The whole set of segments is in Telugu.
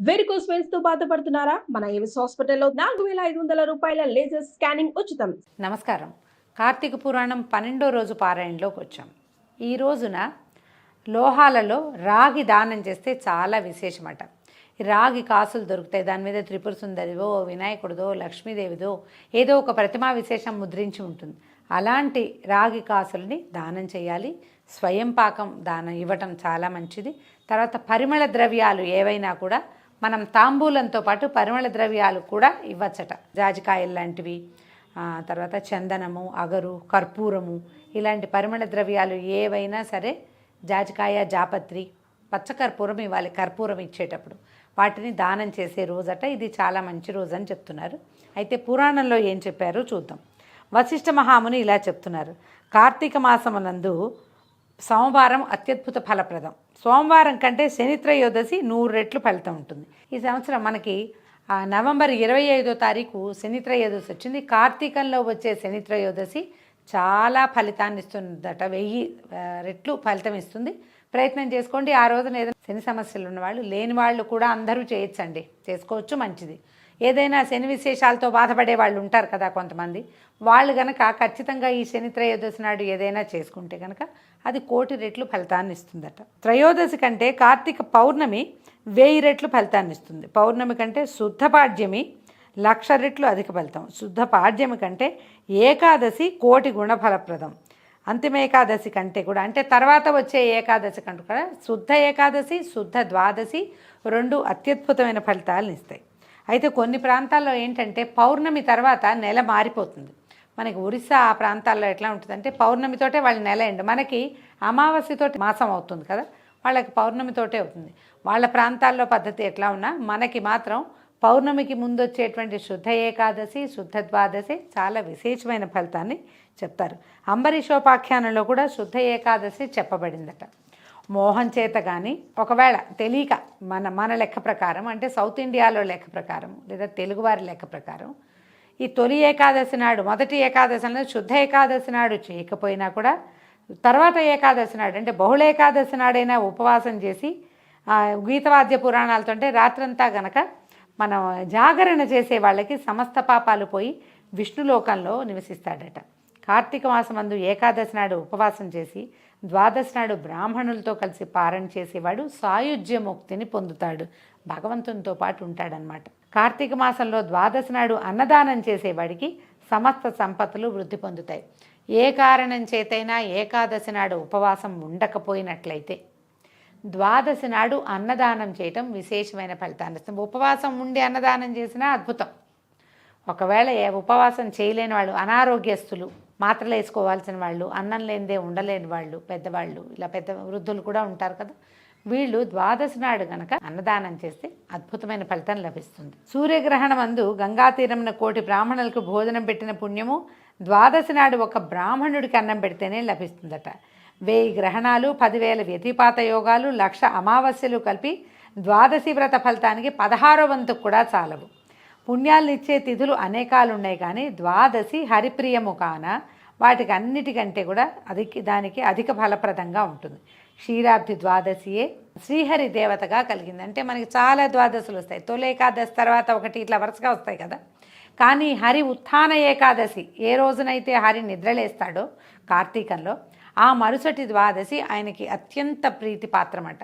వెరికోస్ వెయిన్స్ తో బాధపడుతున్నారా? మన ఏవిస్ హాస్పిటల్లో 4500 రూపాయల లేజర్ స్కానింగ్ ఉచితం. నమస్కారం. కార్తీక పురాణం 12వ రోజు పారాయణలోకి వచ్చాం. ఈ రోజున లోహాలలో రాగి దానం చేస్తే చాలా విశేషమట. ఈ రాగి కాసులు దొరుకుతాయి, దాని మీద త్రిపుర సుందరిదో, వినాయకుడిదో, లక్ష్మీదేవిదో ఏదో ఒక ప్రతిమా విశేషం ముద్రించి ఉంటుంది. అలాంటి రాగి కాసుల్ని దానం చేయాలి. స్వయం పాకం దానం ఇవ్వటం చాలా మంచిది. తర్వాత పరిమళ ద్రవ్యాలు ఏవైనా కూడా మనం తాంబూలంతో పాటు పరిమళ ద్రవ్యాలు కూడా ఇవ్వచ్చట. జాజికాయలు లాంటివి, తర్వాత చందనము, అగరు, కర్పూరము, ఇలాంటి పరిమళ ద్రవ్యాలు ఏవైనా సరే, జాజికాయ, జాపత్రి, పచ్చకర్పూరం ఇవ్వాలి కర్పూరం ఇచ్చేటప్పుడు. వాటిని దానం చేసే రోజట. ఇది చాలా మంచి రోజు అని చెప్తున్నారు. అయితే పురాణంలో ఏం చెప్పారో చూద్దాం. వశిష్ఠ మహాముని ఇలా చెప్తున్నారు. కార్తీక మాసమునందు సోమవారం అత్యద్భుత ఫలప్రదం. సోమవారం కంటే శనిత్రయోదశి 100 రెట్లు ఫలితం ఉంటుంది. ఈ సంవత్సరం మనకి నవంబర్ 25వ తారీఖు శనిత్రయోదశి వచ్చింది. కార్తీకంలో వచ్చే శనిత్రయోదశి చాలా ఫలితాన్ని ఇస్తుందట. 1000 రెట్లు ఫలితం ఇస్తుంది. ప్రయత్నం చేసుకోండి. ఆ రోజున ఏదైనా శని సమస్యలు ఉన్నవాళ్ళు, లేని వాళ్ళు కూడా అందరూ చేయొచ్చండి, చేసుకోవచ్చు, మంచిది. ఏదైనా శని విశేషాలతో బాధపడే వాళ్ళు ఉంటారు కదా కొంతమంది, వాళ్ళు కనుక ఖచ్చితంగా ఈ శని త్రయోదశి నాడు ఏదైనా చేసుకుంటే కనుక అది 1,000,000 రెట్లు ఫలితాన్ని ఇస్తుందట. త్రయోదశి కంటే కార్తీక పౌర్ణమి 1000 రెట్లు ఫలితాన్ని ఇస్తుంది. పౌర్ణమి కంటే శుద్ధ పాడ్యమి 1,00,000 రెట్లు అధిక ఫలితం. శుద్ధ పాడ్యమి కంటే ఏకాదశి 1,000,000 గుణ ఫలప్రదం. అంతిమ ఏకాదశి కంటే కూడా, అంటే తర్వాత వచ్చే ఏకాదశి కంటే కూడా శుద్ధ ఏకాదశి, శుద్ధ ద్వాదశి 2 అత్యద్భుతమైన ఫలితాలను ఇస్తాయి. అయితే కొన్ని ప్రాంతాల్లో ఏంటంటే పౌర్ణమి తర్వాత నెల మారిపోతుంది. మనకి ఒరిస్సా ఆ ప్రాంతాల్లో ఎట్లా ఉంటుందంటే పౌర్ణమితోటే వాళ్ళ నెల ఎండ్, మనకి అమావాస్యతోటి మాసం అవుతుంది కదా, వాళ్ళకి పౌర్ణమితోటే అవుతుంది. వాళ్ళ ప్రాంతాల్లో పద్ధతి ఎట్లా ఉన్నా మనకి మాత్రం పౌర్ణమికి ముందు వచ్చేటువంటి శుద్ధ ఏకాదశి, శుద్ధ ద్వాదశి చాలా విశేషమైన ఫలితాన్ని చెప్తారు. అంబరీషోపాఖ్యానంలో కూడా శుద్ధ ఏకాదశి చెప్పబడిందట. మోహం చేత కానీ, ఒకవేళ తెలియక మన లెక్క ప్రకారం, అంటే సౌత్ ఇండియాలో లెక్క ప్రకారం లేదా తెలుగువారి లెక్క ప్రకారం, ఈ తొలి ఏకాదశి నాడు, మొదటి ఏకాదశి నాడు శుద్ధ ఏకాదశి నాడు చేయకపోయినా కూడా తర్వాత ఏకాదశి నాడు, అంటే బహుళ ఏకాదశి నాడైనా ఉపవాసం చేసి గీతవాద్య పురాణాలతో అంటే రాత్రంతా గనక మనం జాగరణ చేసే వాళ్ళకి సమస్త పాపాలు పోయి విష్ణులోకంలో నివసిస్తాడట. కార్తీక మాసమందు ఏకాదశి నాడు ఉపవాసం చేసి ద్వాదశి నాడు బ్రాహ్మణులతో కలిసి పారణ చేసేవాడు సాయుజ్య ముక్తిని పొందుతాడు, భగవంతునితో పాటు ఉంటాడనమాట. కార్తీక మాసంలో ద్వాదశి నాడు అన్నదానం చేసేవాడికి సమస్త సంపత్తులు వృద్ధి పొందుతాయి. ఏ కారణం చేతైనా ఏకాదశి నాడు ఉపవాసం ఉండకపోయినట్లయితే ద్వాదశి నాడు అన్నదానం చేయటం విశేషమైన ఫలితాన్ని ఇస్తుంది. ఉపవాసం ఉండి అన్నదానం చేసినా అద్భుతం. ఒకవేళ ఉపవాసం చేయలేని వాళ్ళు, అనారోగ్యస్తులు, మాత్రలు వేసుకోవాల్సిన వాళ్ళు, అన్నం లేనిదే ఉండలేని వాళ్ళు, పెద్దవాళ్ళు, ఇలా పెద్ద వృద్ధులు కూడా ఉంటారు కదా, వీళ్ళు ద్వాదశి నాడు గనక అన్నదానం చేస్తే అద్భుతమైన ఫలితం లభిస్తుంది. సూర్యగ్రహణం అందు గంగా తీరమున 1,000,000 బ్రాహ్మణులకు భోజనం పెట్టిన పుణ్యము ద్వాదశి నాడు ఒక బ్రాహ్మణుడికి అన్నం పెడితేనే లభిస్తుందట. 1000 గ్రహణాలు, 10,000 వ్యతిపాత యోగాలు, 1,00,000 అమావాస్యలు కలిపి ద్వాదశి వ్రత ఫలితానికి 16వ వంతు కూడా చాలవు. పుణ్యాలనిచ్చే తిథులు అనేకాలు ఉన్నాయి, కానీ ద్వాదశి హరిప్రియము కాన వాటికి అన్నిటికంటే కూడా దానికి అధిక ఫలప్రదంగా ఉంటుంది. క్షీరాబ్ది ద్వాదశియే శ్రీహరి దేవతగా కలిగింది. అంటే మనకి చాలా ద్వాదశులు వస్తాయి. తొలి ఏకాదశి తర్వాత ఒకటి ఇట్లా వరుసగా వస్తాయి కదా, కానీ హరి ఉత్థాన ఏకాదశి ఏ రోజునైతే హరి నిద్రలేస్తాడో కార్తీకంలో, ఆ మరుసటి ద్వాదశి ఆయనకి అత్యంత ప్రీతిపాత్రమట.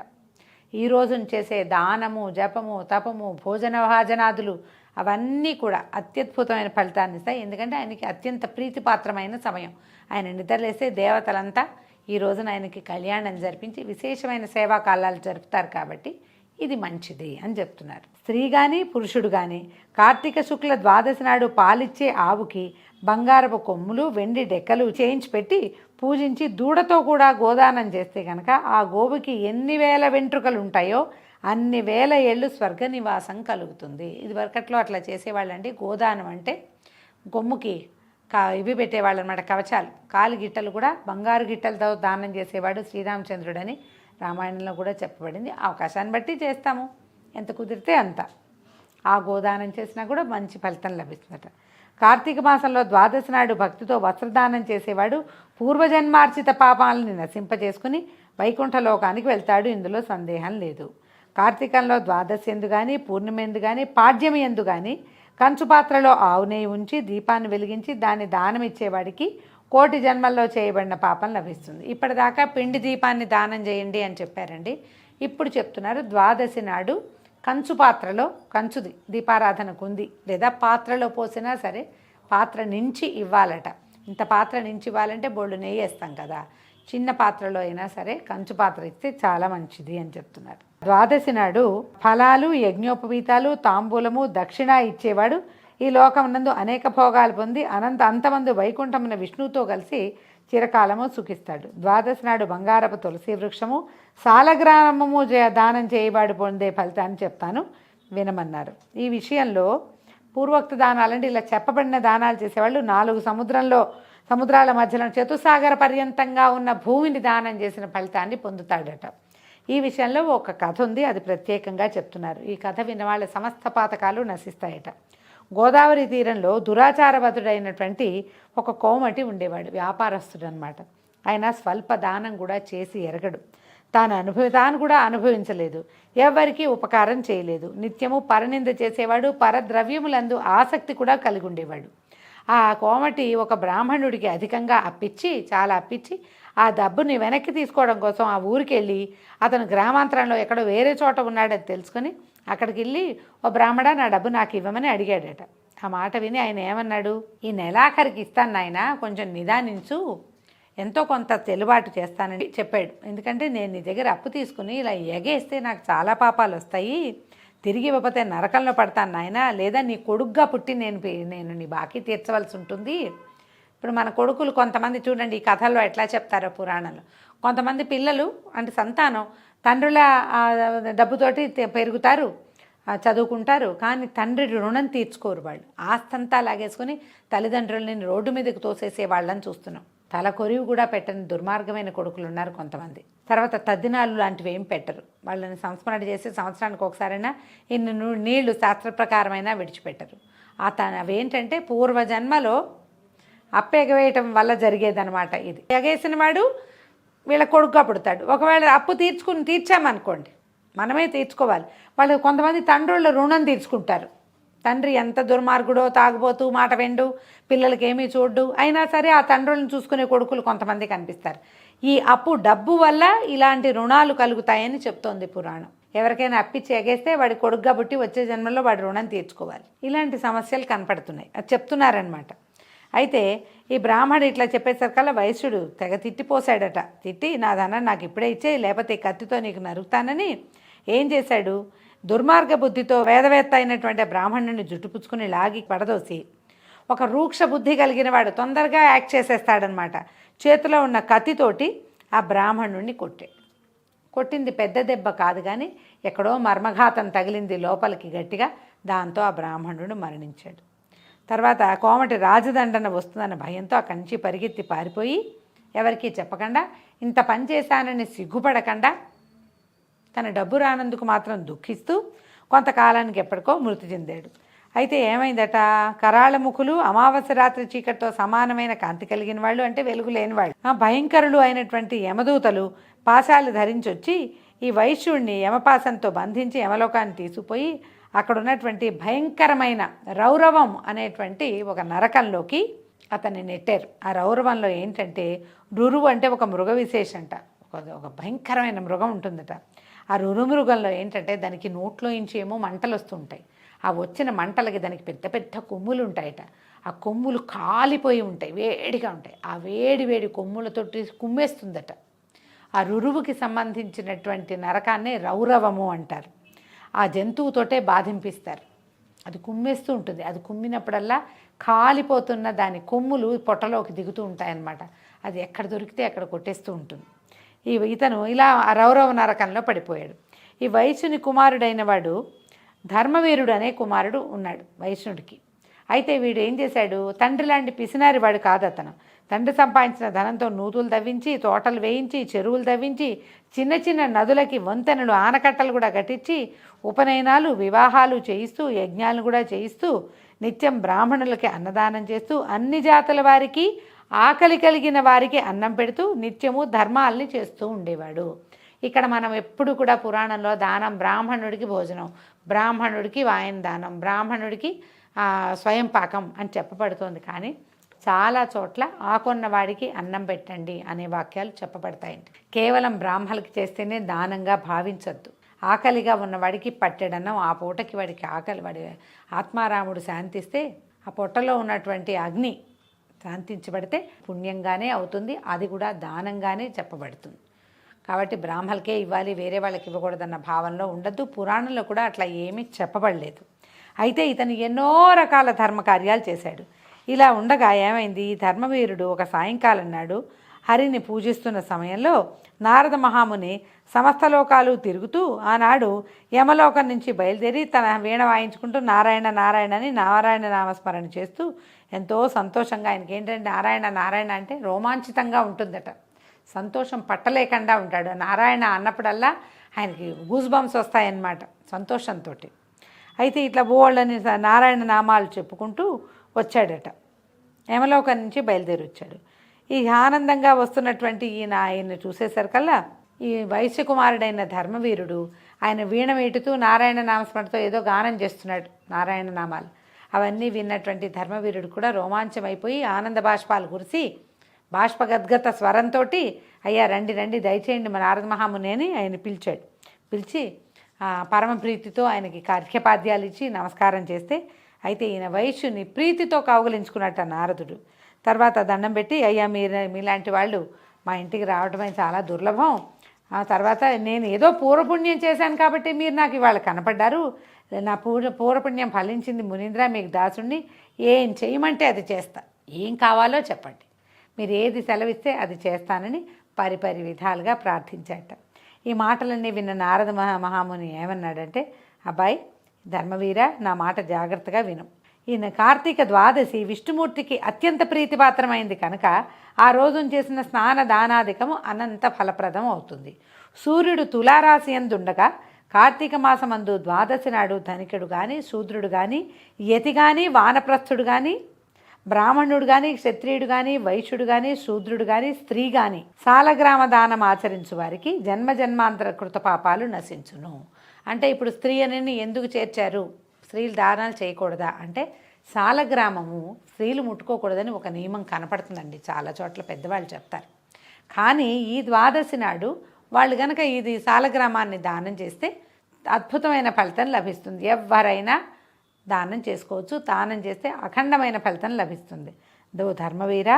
ఈ రోజున చేసే దానము, జపము, తపము, భోజన భాజనాదులు అవన్నీ కూడా అత్యద్భుతమైన ఫలితాన్ని ఇస్తాయి. ఎందుకంటే ఆయనకి అత్యంత ప్రీతిపాత్రమైన సమయం. ఆయన నిద్రలేస్తే దేవతలంతా ఈ రోజున ఆయనకి కళ్యాణం జరిపించి విశేషమైన సేవా కాలాలు జరుపుతారు. కాబట్టి ఇది మంచిది అని చెప్తున్నారు. స్త్రీ కానీ పురుషుడు కానీ కార్తీక శుక్ల ద్వాదశి నాడు పాలిచ్చే ఆవుకి బంగారపు కొమ్ములు, వెండి డెక్కలు చేయించి పెట్టి పూజించి దూడతో కూడా గోదానం చేస్తే కనుక ఆ గోవుకి ఎన్ని వేల వెంట్రుకలు ఉంటాయో అన్ని వేల ఏళ్ళు స్వర్గ నివాసం కలుగుతుంది. ఇది వరకట్లో అట్లా చేసేవాళ్ళండి. గోదానం అంటే కొమ్ముకి ఇవి పెట్టేవాళ్ళు అనమాట, కవచాలు, కాలు గిట్టలు కూడా బంగారు గిట్టలతో దానం చేసేవాడు శ్రీరామచంద్రుడని రామాయణంలో కూడా చెప్పబడింది. అవకాశాన్ని బట్టి చేస్తాము, ఎంత కుదిరితే అంత. ఆ గోదానం చేసినా కూడా మంచి ఫలితం లభిస్తుందట. కార్తీక మాసంలో ద్వాదశి నాడు భక్తితో వస్త్రదానం చేసేవాడు పూర్వజన్మార్జిత పాపాలని నశింపజేసుకుని వైకుంఠ లోకానికి వెళ్తాడు, ఇందులో సందేహం లేదు. కార్తీకంలో ద్వాదశి ఎందు కానీ పూర్ణిమ ఎందు కానీ పాడ్యమి ఎందు కానీ కంచు పాత్రలో ఆవు నెయ్యి ఉంచి దీపాన్ని వెలిగించి దాన్ని దానం ఇచ్చేవాడికి 1,000,000 జన్మల్లో చేయబడిన పాపం లభిస్తుంది. ఇప్పటిదాకా పిండి దీపాన్ని దానం చేయండి అని చెప్పారండి. ఇప్పుడు చెప్తున్నారు ద్వాదశి నాడు కంచు పాత్రలో, కంచుది దీపారాధనకు ఉంది, లేదా పాత్రలో పోసినా సరే పాత్ర నుంచి ఇవ్వాలట. ఇంత పాత్ర నుంచి ఇవ్వాలంటే బోళ్ళు నెయ్యి వేస్తాం కదా, చిన్న పాత్రలో అయినా సరే కంచు పాత్ర ఇస్తే చాలా మంచిది అని చెప్తున్నారు. ద్వాదశి నాడు ఫలాలు, యజ్ఞోపవీతాలు, తాంబూలము, దక్షిణ ఇచ్చేవాడు ఈ లోకమునందు అనేక భోగాలు పొంది అంతమంది వైకుంఠమున విష్ణువుతో కలిసి చిరకాలము సుఖిస్తాడు. ద్వాదశి నాడు బంగారపు తులసి వృక్షము, సాలగ్రామము దానం చేయవాడు పొందే ఫలితాన్ని చెప్తాను వినమన్నారు. ఈ విషయంలో పూర్వోక్త దానాలంటే ఇలా చెప్పబడిన దానాలు చేసేవాళ్ళు 4 సముద్రాల మధ్యలో చతుసాగర పర్యంతంగా ఉన్న భూమిని దానం చేసిన ఫలితాన్ని పొందుతాడట. ఈ విషయంలో ఒక కథ ఉంది, అది ప్రత్యేకంగా చెప్తున్నారు. ఈ కథ వినవాళ్ళ సమస్త పాతకాలు నశిస్తాయట. గోదావరి తీరంలో దురాచారవతుడైనటువంటి ఒక కోమటి ఉండేవాడు, వ్యాపారస్తుడు అనమాట. ఆయన స్వల్ప దానం కూడా చేసి ఎరగడు. తాను కూడా అనుభవించలేదు, ఎవరికి ఉపకారం చేయలేదు. నిత్యము పరనింద చేసేవాడు, పరద్రవ్యములందు ఆసక్తి కూడా కలిగి ఉండేవాడు. ఆ కోమటి ఒక బ్రాహ్మణుడికి అధికంగా చాలా అప్పించి ఆ డబ్బుని వెనక్కి తీసుకోవడం కోసం ఆ ఊరికి వెళ్ళి అతను గ్రామాంతరంలో ఎక్కడో వేరే చోట ఉన్నాడని తెలుసుకొని అక్కడికి వెళ్ళి, ఓ బ్రాహ్మణ నా డబ్బు నాకు ఇవ్వమని అడిగాడట. ఆ మాట విని ఆయన ఏమన్నాడు, ఈ నెలాఖరికి ఇస్తాను నాయన, కొంచెం నిదానించు, ఎంతో కొంత చెల్లుబాటు చేస్తానని చెప్పాడు. ఎందుకంటే నేను నీ దగ్గర అప్పు తీసుకుని ఇలా ఎగేస్తే నాకు చాలా పాపాలు వస్తాయి, తిరిగి ఇవ్వకపోతే నరకంలో పడతాను నాయన, లేదా నీ కొడుగ్గా పుట్టి నేను నీ బాకీ తీర్చవలసి ఉంటుంది. ఇప్పుడు మన కొడుకులు కొంతమంది చూడండి, ఈ కథల్లో ఎట్లా చెప్తారో పురాణంలో, కొంతమంది పిల్లలు అంటే సంతానం తండ్రుల డబ్బుతోటి పెరుగుతారు, చదువుకుంటారు, కానీ తండ్రి రుణం తీర్చుకోరు. వాళ్ళు ఆస్తంతా లాగేసుకొని తల్లిదండ్రులని రోడ్డు మీదకి తోసేసే వాళ్ళని చూస్తున్నాం. తల కొరివి కూడా పెట్టని దుర్మార్గమైన కొడుకులు ఉన్నారు కొంతమంది. తర్వాత తద్దినాలు లాంటివి ఏం పెట్టరు, వాళ్ళని సంస్మరణ చేసి సంవత్సరానికి ఒకసారైనా ఇన్ని నీళ్లు శాస్త్ర ప్రకారమైనా విడిచిపెట్టరు. అవేంటంటే పూర్వజన్మలో అప్పెగవేయటం వల్ల జరిగేదనమాట. ఇది ఎగేసిన వాడు వీళ్ళ కొడుకుగా పుడతాడు. ఒకవేళ అప్పు తీర్చామనుకోండి, మనమే తీర్చుకోవాలి. వాళ్ళు కొంతమంది తండ్రుల రుణం తీర్చుకుంటారు. తండ్రి ఎంత దుర్మార్గుడో, తాగుబోతూ, మాట వెండు, పిల్లలకి ఏమీ చూడ్డు, అయినా సరే ఆ తండ్రులను చూసుకునే కొడుకులు కొంతమంది కనిపిస్తారు. ఈ డబ్బు వల్ల ఇలాంటి రుణాలు కలుగుతాయని చెప్తోంది పురాణం. ఎవరికైనా అప్పిచ్చి ఎగేస్తే వాడి కొడుకుగా పుట్టి వచ్చే జన్మలో వాడి రుణం తీర్చుకోవాలి. ఇలాంటి సమస్యలు కనపడుతున్నాయి, అది చెప్తున్నారనమాట. అయితే ఈ బ్రాహ్మడు ఇట్లా చెప్పేసరికల్లా వైశ్యుడు తెగ తిట్టిపోసాడట. తిట్టి నా ధనాన్ని నాకు ఇప్పుడే ఇచ్చే, లేకపోతే కత్తితో నీకు నరుకుతానని ఏం చేశాడు, దుర్మార్గ బుద్ధితో వేదవేత్త అయినటువంటి బ్రాహ్మణుని జుట్టుపుచ్చుకుని లాగి పడదోసి, ఒక రూక్ష బుద్ధి కలిగిన వాడు తొందరగా యాక్ట్ చేసేస్తాడనమాట. చేతిలో ఉన్న కత్తితోటి ఆ బ్రాహ్మణుడిని కొట్టింది పెద్ద దెబ్బ కాదు, కానీ ఎక్కడో మర్మఘాతం తగిలింది లోపలికి గట్టిగా. దాంతో ఆ బ్రాహ్మణుడు మరణించాడు. తర్వాత కోమటి రాజదండన వస్తుందన్న భయంతో అక్కడి నుంచి పరిగెత్తి పారిపోయి ఎవరికీ చెప్పకుండా, ఇంత పని చేశానని సిగ్గుపడకుండా, తన డబ్బు రానందుకు మాత్రం దుఃఖిస్తూ కొంతకాలానికి ఎప్పటికో మృతి చెందాడు. అయితే ఏమైందట, కరాళ ముఖులు, అమావాస్య రాత్రి చీకటితో సమానమైన కాంతి కలిగిన వాళ్ళు, అంటే వెలుగు లేని వాళ్ళు, భయంకరులు అయినటువంటి యమదూతలు పాశాలు ధరించొచ్చి ఈ వైశ్యుడిని యమపాసంతో బంధించి యమలోకాన్ని తీసుకుపోయి అక్కడ ఉన్నటువంటి భయంకరమైన రౌరవం అనేటువంటి ఒక నరకంలోకి అతన్ని నెట్టారు. ఆ రౌరవంలో ఏంటంటే, రురువు అంటే ఒక మృగ విశేషంట, ఒక భయంకరమైన మృగం ఉంటుందట. ఆ రురుమృగంలో ఏంటంటే దానికి నోట్లో నుంచి ఏమో మంటలు వస్తుంటాయి. ఆ వచ్చిన మంటలకి దానికి పెద్ద పెద్ద కొమ్ములు ఉంటాయట. ఆ కొమ్ములు కాలిపోయి ఉంటాయి, వేడిగా ఉంటాయి. ఆ వేడి కొమ్ములతోటి కుమ్మేస్తుందట. ఆ రురువుకి సంబంధించినటువంటి నరకాన్నే రౌరవము అంటారు. ఆ జంతువుతోటే బాధింపిస్తారు. అది కుమ్మేస్తూ ఉంటుంది. అది కుమ్మినప్పుడల్లా కాలిపోతున్న దాని కొమ్ములు పొట్టలోకి దిగుతూ ఉంటాయన్నమాట. అది ఎక్కడ దొరికితే అక్కడ కొట్టేస్తూ ఉంటుంది. ఇతను ఇలా ఆ రౌరవ నరకంలో పడిపోయాడు. ఈ వైశ్యుని కుమారుడైన వాడు ధర్మవీరుడు అనే కుమారుడు ఉన్నాడు వైష్ణుడికి. అయితే వీడు ఏం చేశాడు, తండ్రి లాంటి పిసినారి వాడు కాదు అతను. తండ్రి సంపాదించిన ధనంతో నూతులు తవ్వించి, తోటలు వేయించి, చెరువులు తవ్వించి, చిన్న చిన్న నదులకి వంతెనలు, ఆనకట్టలు కూడా కట్టించి, ఉపనయనాలు, వివాహాలు చేయిస్తూ, యజ్ఞాలను కూడా చేయిస్తూ, నిత్యం బ్రాహ్మణులకి అన్నదానం చేస్తూ, అన్ని జాతుల వారికి, ఆకలి కలిగిన వారికి అన్నం పెడుతూ నిత్యము ధర్మాల్ని చేస్తూ ఉండేవాడు. ఇక్కడ మనం ఎప్పుడు కూడా పురాణంలో దానం, బ్రాహ్మణుడికి భోజనం, బ్రాహ్మణుడికి వాయన దానం, బ్రాహ్మణుడికి స్వయం పాకం అని చెప్పబడుతోంది. కానీ చాలా చోట్ల ఆకొన్న వాడికి అన్నం పెట్టండి అనే వాక్యాలు చెప్పబడతాయండి. కేవలం బ్రాహ్మణులకి చేస్తేనే దానంగా భావించొద్దు. ఆకలిగా ఉన్నవాడికి పట్టెడన్నం, ఆ పూటకి వాడికి ఆకలి, వాడి ఆత్మారాముడు శాంతిస్తే ఆ పొట్టలో ఉన్నటువంటి అగ్ని శాంతించబడితే పుణ్యంగానే అవుతుంది. అది కూడా దానంగానే చెప్పబడుతుంది. కాబట్టి బ్రాహ్మణులకే ఇవ్వాలి, వేరే వాళ్ళకి ఇవ్వకూడదన్న భావనలో ఉండద్దు. పురాణంలో కూడా అట్లా ఏమీ చెప్పబడలేదు. అయితే ఇతను ఎన్నో రకాల ధర్మకార్యాలు చేశాడు. ఇలా ఉండగా ఏమైంది, ఈ ధర్మవీరుడు ఒక సాయంకాలం నాడు హరిని పూజిస్తున్న సమయంలో నారద మహాముని సమస్త లోకాలు తిరుగుతూ ఆనాడు యమలోకం నుంచి బయలుదేరి తన వీణ వాయించుకుంటూ నారాయణ నారాయణ అని నారాయణ నామస్మరణ చేస్తూ ఎంతో సంతోషంగా, ఆయనకి ఏంటంటే నారాయణ నారాయణ అంటే రోమాంచితంగా ఉంటుందట, సంతోషం పట్టలేకుండా ఉంటాడు. నారాయణ అన్నప్పుడల్లా ఆయనకి గూస్ బంప్స్ వస్తాయన్నమాట సంతోషంతో. అయితే ఇట్లా బోళ్ళని నారాయణ నామాలు చెప్పుకుంటూ వచ్చాడట, యమలోకం నుంచి బయలుదేరి వచ్చాడు. ఈ ఆనందంగా వస్తున్నటువంటి ఆయన్ని చూసేసరికల్లా ఈ వైశ్యకుమారుడైన ధర్మవీరుడు ఆయన వీణ వేటుతూ నారాయణ నామస్మరణతో ఏదో గానం చేస్తున్నాడు, నారాయణ నామాలు. అవన్నీ విన్నటువంటి ధర్మవీరుడు కూడా రోమాంచమైపోయి ఆనంద బాష్పాలు కురిసి బాష్పగద్గత స్వరంతో, అయ్యా రండి రండి దయచేయండి మా నారద మహాముని అని ఆయన పిలిచాడు. పిలిచి పరమ ప్రీతితో ఆయనకి అర్ఘ్యపాద్యాలు ఇచ్చి నమస్కారం చేస్తే, అయితే ఈయన వైశ్యుని ప్రీతితో కౌగలించుకున్నట్ట నారదుడు. తర్వాత దండం పెట్టి, అయ్యా మీలాంటి వాళ్ళు మా ఇంటికి రావడమే చాలా దుర్లభం. ఆ తర్వాత నేను ఏదో పూర్వపుణ్యం చేశాను కాబట్టి మీరు నాకు ఇవాళ కనపడ్డారు. నా పూర్వపుణ్యం ఫలించింది మునీంద్ర, మీకు దాసుణ్ణి, ఏం చేయమంటే అది చేస్తా, ఏం కావాలో చెప్పండి, మీరు ఏది సెలవిస్తే అది చేస్తానని పరిపరి విధాలుగా ప్రార్థించాట. ఈ మాటలన్నీ విన్న నారద మహాముని ఏమన్నాడంటే, అబ్బాయి ధర్మవీర, నా మాట జాగ్రత్తగా విను. ఈయన కార్తీక ద్వాదశి విష్ణుమూర్తికి అత్యంత ప్రీతిపాత్రమైంది కనుక ఆ రోజున చేసిన స్నాన దానాధికము అనంత ఫలప్రదం అవుతుంది. సూర్యుడు తులారాశి యందుండగా కార్తీక మాసమందు ద్వాదశి నాడు ధనికుడు కానీ, శూద్రుడు కానీ, యతి కానీ, వానప్రస్థుడు కానీ, బ్రాహ్మణుడు కానీ, క్షత్రియుడు కానీ, వైశ్యుడు కానీ, శూద్రుడు కానీ, స్త్రీ కానీ సాలగ్రామ దానం ఆచరించు వారికి జన్మజన్మాంతర కృతపాపాలు నశించును. అంటే ఇప్పుడు స్త్రీ అని ఎందుకు చేర్చారు, స్త్రీలు దానాలు చేయకూడదా అంటే, సాలగ్రామము స్త్రీలు ముట్టుకోకూడదని ఒక నియమం కనపడుతుందండి, చాలా చోట్ల పెద్దవాళ్ళు చెప్తారు. కానీ ఈ ద్వాదశి నాడు వాళ్ళు కనుక ఇది సాలగ్రామాన్ని దానం చేస్తే అద్భుతమైన ఫలితం లభిస్తుంది. ఎవరైనా దానం చేసుకోవచ్చు, దానం చేస్తే అఖండమైన ఫలితం లభిస్తుంది. ధర్మవీర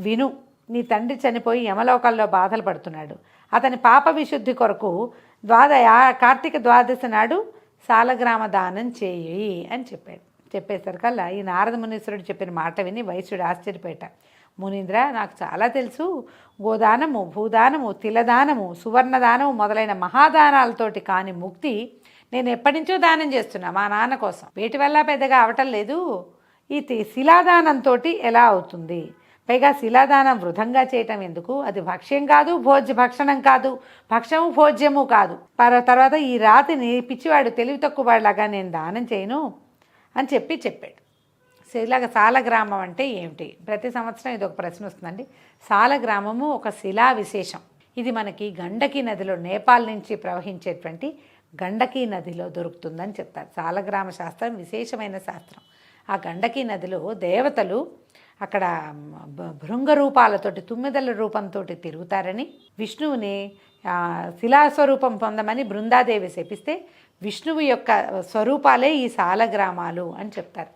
విను, నీ తండ్రి చనిపోయి యమలోకాల్లో బాధలు పడుతున్నాడు. అతని పాప విశుద్ధి కొరకు కార్తీక ద్వాదశి నాడు సాలగ్రామ దానం చేయి అని చెప్పాడు. చెప్పేసరికల్లా ఈ నారద మునీశ్వరుడు చెప్పిన మాట విని వైశ్యుడు ఆశ్చర్యపోయాట. మునీంద్ర, నాకు చాలా తెలుసు, గోదానము, భూదానము, తిలదానము, సువర్ణదానము మొదలైన మహాదానాలతోటి కాని ముక్తి నేను ఎప్పటి నుంచో దానం చేస్తున్నా మా నాన్న కోసం, వీటి వల్ల పెద్దగా అవటం లేదు. ఈ శిలాదానంతో ఎలా అవుతుంది? పైగా శిలాదానం వృధంగా చేయటం ఎందుకు? అది భక్ష్యం కాదు, భక్షణం కాదు, భక్షము భోజ్యము కాదు. తర్వాత ఈ రాతిని పిచ్చివాడు తెలివి తక్కువలాగా నేను దానం చేయను అని చెప్పాడు. ఇలాగ సాలగ్రామం అంటే ఏమిటి? ప్రతి సంవత్సరం ఇది ఒక ప్రశ్న వస్తుందండి. సాలగ్రామము ఒక శిలా విశేషం. ఇది మనకి గండకీ నదిలో, నేపాల్ నుంచి ప్రవహించేటువంటి గండకీ నదిలో దొరుకుతుందని చెప్తారు. సాలగ్రామ శాస్త్రం విశేషమైన శాస్త్రం. ఆ గండకీ నదిలో దేవతలు అక్కడ భృంగ రూపాలతోటి, తుమ్మెదల రూపంతో తిరుగుతారని, విష్ణువుని శిలాస్వరూపం పొందమని బృందాదేవి శపిస్తే విష్ణువు యొక్క స్వరూపాలే ఈ సాలగ్రామాలు అని చెప్తారు.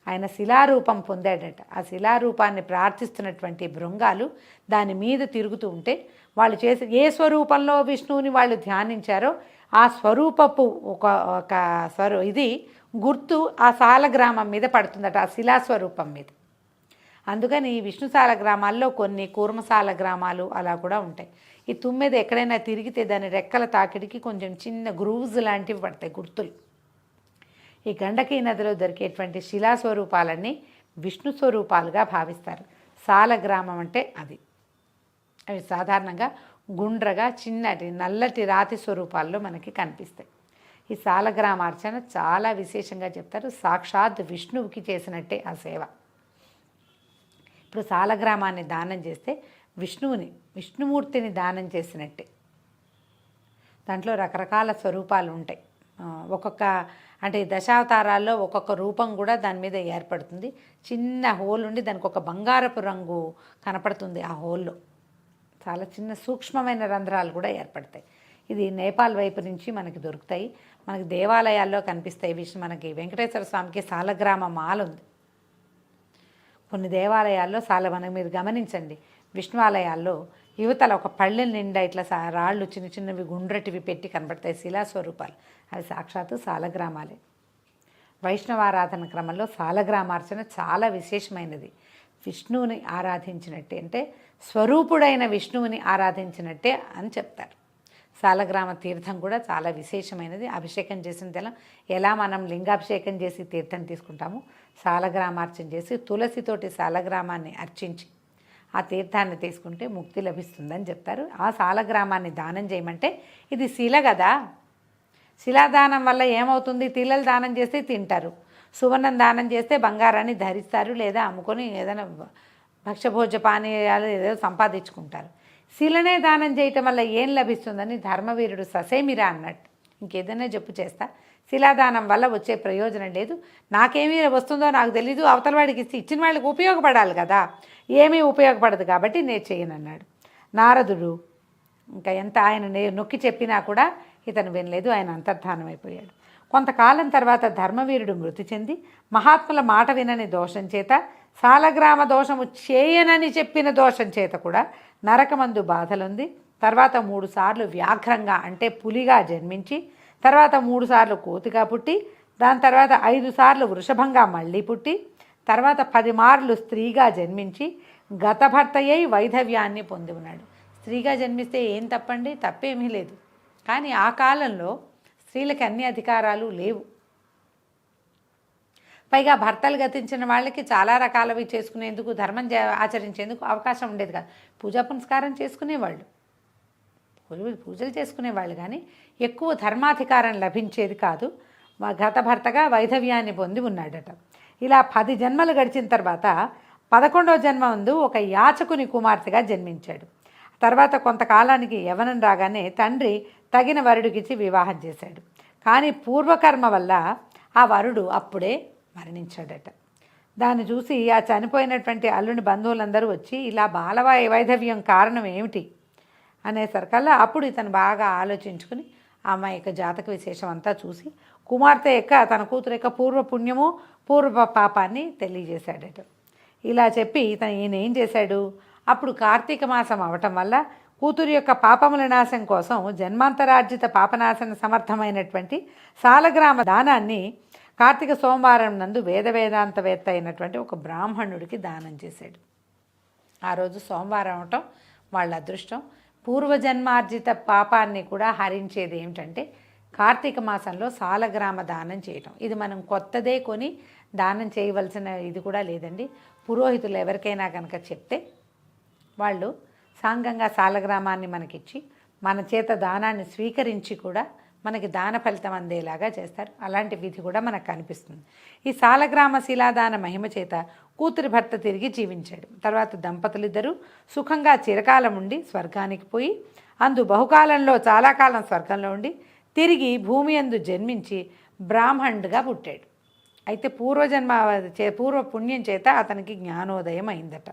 ఆయన శిలారూపం పొందాడట. ఆ శిలారూపాన్ని ప్రార్థిస్తున్నటువంటి భృంగాలు దాని మీద తిరుగుతూ ఉంటే వాళ్ళు చేసే ఏ స్వరూపంలో విష్ణువుని వాళ్ళు ధ్యానించారో ఆ స్వరూపపు ఒక ఇది గుర్తు ఆ సాలగ్రామం మీద పడుతుందట, ఆ శిలాస్వరూపం మీద. అందుకని ఈ విష్ణుశాల గ్రామాల్లో కొన్ని కూర్మశాల గ్రామాలు అలా కూడా ఉంటాయి. ఈ తుమ్మెద ఎక్కడైనా తిరిగితే దాని రెక్కల తాకిడికి కొంచెం చిన్న గ్రూవ్స్ లాంటివి పడతాయి, గుర్తులు. ఈ గండకీ నదిలో దొరికేటువంటి శిలాస్వరూపాలన్నీ విష్ణు స్వరూపాలుగా భావిస్తారు. సాలగ్రామం అంటే అది. అవి సాధారణంగా గుండ్రగా చిన్నటి నల్లటి రాతి స్వరూపాల్లో మనకి కనిపిస్తాయి. ఈ సాలగ్రామార్చన చాలా విశేషంగా చెప్తారు. సాక్షాత్ విష్ణువుకి చేసినట్టే ఆ సేవ. ఇప్పుడు సాలగ్రామాన్ని దానం చేస్తే విష్ణుమూర్తిని దానం చేసినట్టే. దాంట్లో రకరకాల స్వరూపాలు ఉంటాయి. ఒక్కొక్క అంటే దశావతారాల్లో ఒక్కొక్క రూపం కూడా దాని మీద ఏర్పడుతుంది. చిన్న హోల్ ఉండి దానికి ఒక బంగారపు రంగు కనపడుతుంది. ఆ హోల్లో చాలా చిన్న సూక్ష్మమైన రంధ్రాలు కూడా ఏర్పడతాయి. ఇది నేపాల్ వైపు నుంచి మనకి దొరుకుతాయి. మనకి దేవాలయాల్లో కనిపిస్తాయి. మనకి వెంకటేశ్వర స్వామికి సాలగ్రామ మాల ఉంది. కొన్ని దేవాలయాల్లో మనకి మీరు గమనించండి, విష్ణు ఆలయాల్లో యువతల ఒక పళ్ళె నిండా ఇట్లా రాళ్ళు చిన్న చిన్నవి గుండ్రటివి పెట్టి కనబడతాయి, శిలాస్వరూపాలు. అవి సాక్షాత్తు సాలగ్రామాలే. వైష్ణవారాధన క్రమంలో సాలగ్రామార్చన చాలా విశేషమైనది. విష్ణువుని ఆరాధించినట్టే, అంటే స్వరూపుడైన విష్ణువుని ఆరాధించినట్టే అని చెప్తారు. సాలగ్రామ తీర్థం కూడా చాలా విశేషమైనది. అభిషేకం చేసిన తెలం ఎలా మనం లింగాభిషేకం చేసి తీర్థం తీసుకుంటామో, సాలగ్రామార్చన చేసి తులసితోటి సాలగ్రామాన్ని అర్చించి ఆ తీర్థాన్ని తీసుకుంటే ముక్తి లభిస్తుందని చెప్తారు. ఆ సాలగ్రామాన్ని దానం చేయమంటే, ఇది శిల కదా, శిలాదానం వల్ల ఏమవుతుంది? తిలలు దానం చేస్తే తింటారు, సువర్ణం దానం చేస్తే బంగారాన్ని ధరిస్తారు, లేదా అమ్ముకొని ఏదైనా భక్ష్యభోజ పానీయాలు ఏదో సంపాదించుకుంటారు. శిలనే దానం చేయటం వల్ల ఏం లభిస్తుందని ధర్మవీరుడు ససేమిరా అన్నట్టు. ఇంకేదైనా చెప్పు చేస్తా, శిలాదానం వల్ల వచ్చే ప్రయోజనం లేదు, నాకేమీ వస్తుందో నాకు తెలీదు, అవతల వాడికి ఇచ్చిన వాళ్ళకి ఉపయోగపడాలి కదా, ఏమీ ఉపయోగపడదు కాబట్టి నేను చేయనన్నాడు. నారదుడు ఇంకా ఎంత ఆయన నొక్కి చెప్పినా కూడా ఇతను వినలేదు, ఆయన అంతర్ధానం అయిపోయాడు. కొంతకాలం తర్వాత ధర్మవీరుడు మృతి చెంది మహాత్ముల మాట వినని దోషం చేత, సాలగ్రామ దోషము చేయనని చెప్పిన దోషం చేత కూడా నరకమందు బాధలుంది. తర్వాత 3 సార్లు వ్యాఘ్రంగా అంటే పులిగా జన్మించి, తర్వాత 3 సార్లు కోతిగా పుట్టి, దాని తర్వాత 5 సార్లు వృషభంగా మళ్ళీ పుట్టి, తర్వాత 10 మార్లు స్త్రీగా జన్మించి గతభర్తయ్యి వైధవ్యాన్ని పొంది ఉన్నాడు. స్త్రీగా జన్మిస్తే ఏం తప్పండి? తప్పేమీ లేదు. కానీ ఆ కాలంలో స్త్రీలకు అన్ని అధికారాలు లేవు. పైగా భర్తలు గతించిన వాళ్ళకి చాలా రకాలవి చేసుకునేందుకు, ధర్మం ఆచరించేందుకు అవకాశం ఉండేది కాదు. పూజా పునస్కారం చేసుకునేవాళ్ళు, పూజలు చేసుకునేవాళ్ళు, కానీ ఎక్కువ ధర్మాధికారం లభించేది కాదు. గత భర్తగా వైధవ్యాన్ని పొంది ఉన్నాడట. ఇలా 10 జన్మలు గడిచిన తర్వాత 11వ జన్మ ముందు ఒక యాచకుని కుమార్తెగా జన్మించాడు. తర్వాత కొంతకాలానికి యవనం రాగానే తండ్రి తగిన వరుడికిచ్చి వివాహం చేశాడు. కానీ పూర్వకర్మ వల్ల ఆ వరుడు అప్పుడే మరణించాడట. దాన్ని చూసి ఆ చనిపోయినటువంటి అల్లుని బంధువులందరూ వచ్చి ఇలా వైధవ్యం కారణం ఏమిటి అనేసరికల్లా అప్పుడు ఇతను బాగా ఆలోచించుకుని ఆ అమ్మాయి యొక్క జాతక విశేషం అంతా చూసి కుమార్తె యొక్క తన కూతురు యొక్క పూర్వ పుణ్యము పూర్వ పాపాన్ని తెలియజేశాడట. ఇలా చెప్పి ఈయన ఏం చేశాడు, అప్పుడు కార్తీక మాసం అవటం వల్ల కూతురు యొక్క పాపముల నాశం కోసం జన్మాంతరార్జిత పాపనాశన సమర్థమైనటువంటి సాలగ్రామ దానాన్ని కార్తీక సోమవారం నందు వేదాంతవేత్త అయినటువంటి ఒక బ్రాహ్మణుడికి దానం చేశాడు. ఆ రోజు సోమవారం అవటం వాళ్ళ అదృష్టం. పూర్వజన్మార్జిత పాపాన్ని కూడా హరించేది ఏమిటంటే కార్తీక మాసంలో సాలగ్రామ దానం చేయటం. ఇది మనం కొత్తదే కొని దానం చేయవలసిన ఇది కూడా లేదండి. పురోహితులు ఎవరికైనా కనుక చెప్తే వాళ్ళు సాంగంగా సాలగ్రామాన్ని మనకిచ్చి మన చేత దానాన్ని స్వీకరించి కూడా మనకి దాన ఫలితం అందేలాగా చేస్తారు. అలాంటి విధి కూడా మనకు కనిపిస్తుంది. ఈ సాలగ్రామ శిలాదాన మహిమ చేత కూతురి భర్త తిరిగి జీవించాడు. తర్వాత దంపతులిద్దరూ సుఖంగా చిరకాలం ఉండి స్వర్గానికి పోయి, అందు బహుకాలంలో చాలా కాలం స్వర్గంలో ఉండి తిరిగి భూమి యందు జన్మించి బ్రాహ్మణుడిగా పుట్టాడు. అయితే పూర్వ పుణ్యం చేత అతనికి జ్ఞానోదయం అయిందట.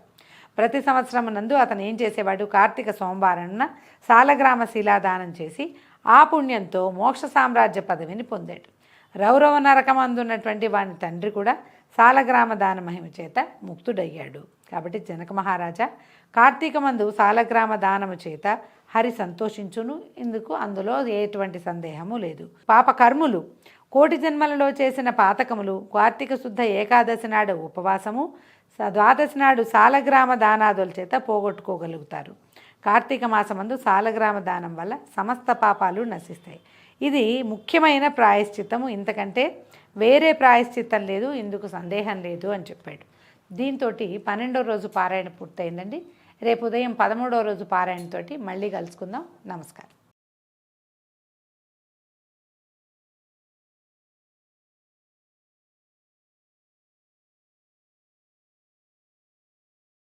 ప్రతి సంవత్సరం నందు అతను ఏం చేసేవాడు, కార్తీక సోమవారాన్న సాలగ్రామ శిలాదానం చేసి ఆ పుణ్యంతో మోక్ష సామ్రాజ్య పదవిని పొందాడు. రౌరవ నరకం అందున్నటువంటి వాని తండ్రి కూడా సాలగ్రామ దాన మహిమ చేత ముక్తుడయ్యాడు. కాబట్టి జనక మహారాజా, కార్తీక మందు సాలగ్రామ దానము చేత హరి సంతోషించును, ఇందుకు అందులో ఎటువంటి సందేహము లేదు. పాపకర్ములు, కోటి జన్మలలో చేసిన పాతకములు, కార్తీక శుద్ధ ఏకాదశి నాడు ఉపవాసము, ద్వాదశి నాడు సాలగ్రామ దానాదుల చేత పోగొట్టుకోగలుగుతారు. కార్తీక మాసమందు సాలగ్రామ దానం వల్ల సమస్త పాపాలు నశిస్తాయి. ఇది ముఖ్యమైన ప్రాయశ్చిత్తము, ఇంతకంటే వేరే ప్రాయశ్చిత్తం లేదు, ఇందుకు సందేహం లేదు అని చెప్పాడు. దీంతో 12వ రోజు పారాయణ పూర్తయిందండి. రేపు ఉదయం 13వ రోజు పారాయణతోటి మళ్ళీ కలుసుకుందాం. నమస్కారం.